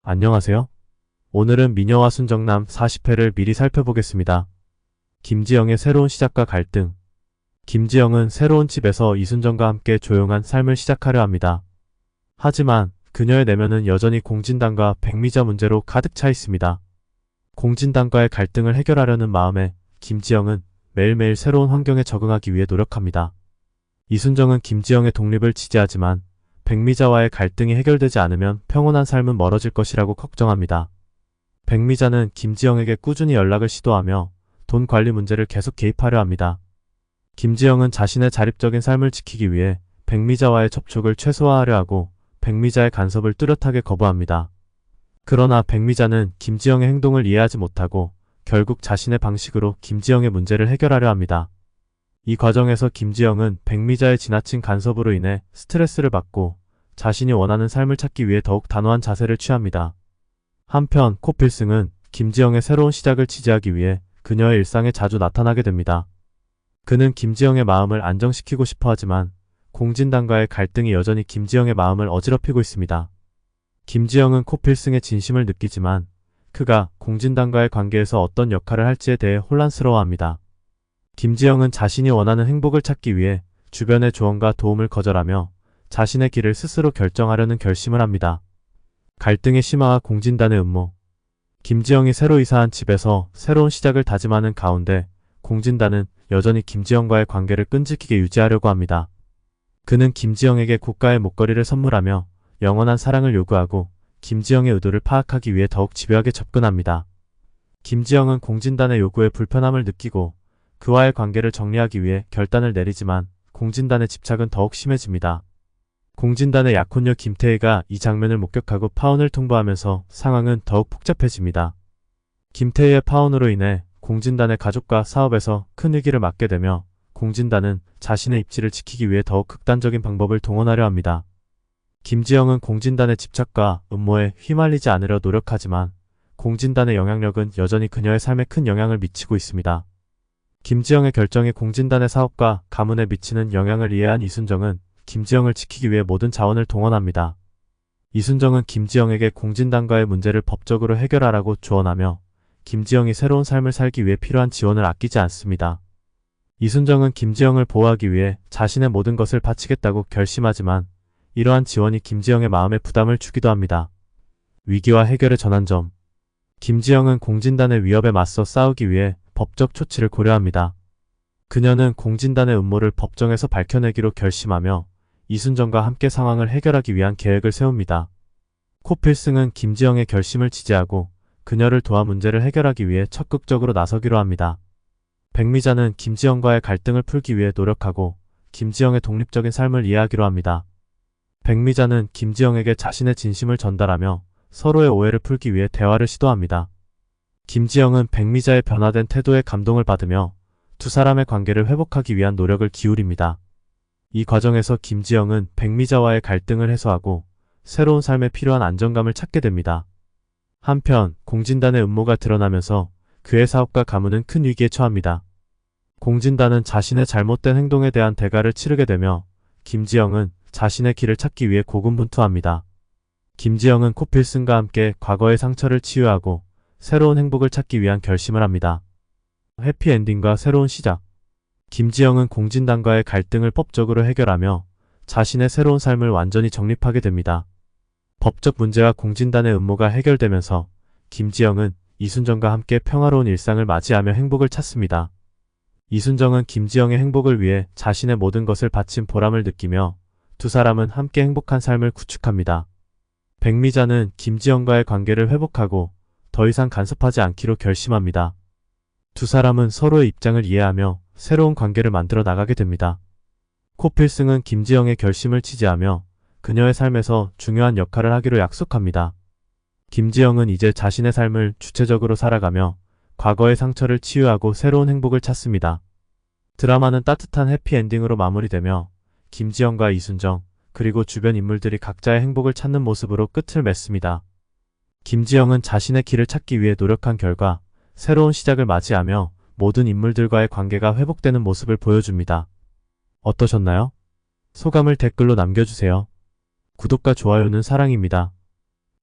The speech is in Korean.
안녕하세요. 오늘은 미녀와 순정남 40회를 미리 살펴보겠습니다. 김지영의 새로운 시작과 갈등. 김지영은 새로운 집에서 이순정과 함께 조용한 삶을 시작하려 합니다. 하지만 그녀의 내면은 여전히 공진단과 백미자 문제로 가득 차 있습니다. 공진단과의 갈등을 해결하려는 마음에 김지영은 매일매일 새로운 환경에 적응하기 위해 노력합니다. 이순정은 김지영의 독립을 지지하지만 백미자와의 갈등이 해결되지 않으면 평온한 삶은 멀어질 것이라고 걱정합니다. 백미자는 김지영에게 꾸준히 연락을 시도하며 돈 관리 문제를 계속 개입하려 합니다. 김지영은 자신의 자립적인 삶을 지키기 위해 백미자와의 접촉을 최소화하려 하고 백미자의 간섭을 뚜렷하게 거부합니다. 그러나 백미자는 김지영의 행동을 이해하지 못하고 결국 자신의 방식으로 김지영의 문제를 해결하려 합니다. 이 과정에서 김지영은 백미자의 지나친 간섭으로 인해 스트레스를 받고 자신이 원하는 삶을 찾기 위해 더욱 단호한 자세를 취합니다. 한편 코필승은 김지영의 새로운 시작을 지지하기 위해 그녀의 일상에 자주 나타나게 됩니다. 그는 김지영의 마음을 안정시키고 싶어 하지만 공진단과의 갈등이 여전히 김지영의 마음을 어지럽히고 있습니다. 김지영은 코필승의 진심을 느끼지만 그가 공진단과의 관계에서 어떤 역할을 할지에 대해 혼란스러워합니다. 김지영은 자신이 원하는 행복을 찾기 위해 주변의 조언과 도움을 거절하며 자신의 길을 스스로 결정하려는 결심을 합니다. 갈등의 심화와 공진단의 음모. 김지영이 새로 이사한 집에서 새로운 시작을 다짐하는 가운데 공진단은 여전히 김지영과의 관계를 끈질기게 유지하려고 합니다. 그는 김지영에게 고가의 목걸이를 선물하며 영원한 사랑을 요구하고 김지영의 의도를 파악하기 위해 더욱 집요하게 접근합니다. 김지영은 공진단의 요구에 불편함을 느끼고 그와의 관계를 정리하기 위해 결단을 내리지만 공진단의 집착은 더욱 심해집니다. 공진단의 약혼녀 김태희가 이 장면을 목격하고 파혼을 통보하면서 상황은 더욱 복잡해집니다. 김태희의 파혼으로 인해 공진단의 가족과 사업에서 큰 위기를 맞게 되며 공진단은 자신의 입지를 지키기 위해 더욱 극단적인 방법을 동원하려 합니다. 김지영은 공진단의 집착과 음모에 휘말리지 않으려 노력하지만 공진단의 영향력은 여전히 그녀의 삶에 큰 영향을 미치고 있습니다. 김지영의 결정이 공진단의 사업과 가문에 미치는 영향을 이해한 이순정은 김지영을 지키기 위해 모든 자원을 동원합니다. 이순정은 김지영에게 공진단과의 문제를 법적으로 해결하라고 조언하며 김지영이 새로운 삶을 살기 위해 필요한 지원을 아끼지 않습니다. 이순정은 김지영을 보호하기 위해 자신의 모든 것을 바치겠다고 결심하지만 이러한 지원이 김지영의 마음에 부담을 주기도 합니다. 위기와 해결의 전환점. 김지영은 공진단의 위협에 맞서 싸우기 위해 법적 조치를 고려합니다. 그녀는 공진단의 음모를 법정에서 밝혀내기로 결심하며 이순정과 함께 상황을 해결하기 위한 계획을 세웁니다. 코필승은 김지영의 결심을 지지하고 그녀를 도와 문제를 해결하기 위해 적극적으로 나서기로 합니다. 백미자는 김지영과의 갈등을 풀기 위해 노력하고 김지영의 독립적인 삶을 이해하기로 합니다. 백미자는 김지영에게 자신의 진심을 전달하며 서로의 오해를 풀기 위해 대화를 시도합니다. 김지영은 백미자의 변화된 태도에 감동을 받으며 두 사람의 관계를 회복하기 위한 노력을 기울입니다. 이 과정에서 김지영은 백미자와의 갈등을 해소하고 새로운 삶에 필요한 안정감을 찾게 됩니다. 한편 공진단의 음모가 드러나면서 그의 사업과 가문은 큰 위기에 처합니다. 공진단은 자신의 잘못된 행동에 대한 대가를 치르게 되며 김지영은 자신의 길을 찾기 위해 고군분투합니다. 김지영은 코필승과 함께 과거의 상처를 치유하고 새로운 행복을 찾기 위한 결심을 합니다. 해피엔딩과 새로운 시작. 김지영은 공진단과의 갈등을 법적으로 해결하며 자신의 새로운 삶을 완전히 정립하게 됩니다. 법적 문제와 공진단의 음모가 해결되면서 김지영은 이순정과 함께 평화로운 일상을 맞이하며 행복을 찾습니다. 이순정은 김지영의 행복을 위해 자신의 모든 것을 바친 보람을 느끼며 두 사람은 함께 행복한 삶을 구축합니다. 백미자는 김지영과의 관계를 회복하고 더 이상 간섭하지 않기로 결심합니다. 두 사람은 서로의 입장을 이해하며 새로운 관계를 만들어 나가게 됩니다. 코필승은 김지영의 결심을 지지하며 그녀의 삶에서 중요한 역할을 하기로 약속합니다. 김지영은 이제 자신의 삶을 주체적으로 살아가며 과거의 상처를 치유하고 새로운 행복을 찾습니다. 드라마는 따뜻한 해피엔딩으로 마무리되며 김지영과 이순정 그리고 주변 인물들이 각자의 행복을 찾는 모습으로 끝을 맺습니다. 김지영은 자신의 길을 찾기 위해 노력한 결과 새로운 시작을 맞이하며 모든 인물들과의 관계가 회복되는 모습을 보여줍니다. 어떠셨나요? 소감을 댓글로 남겨주세요. 구독과 좋아요는 사랑입니다.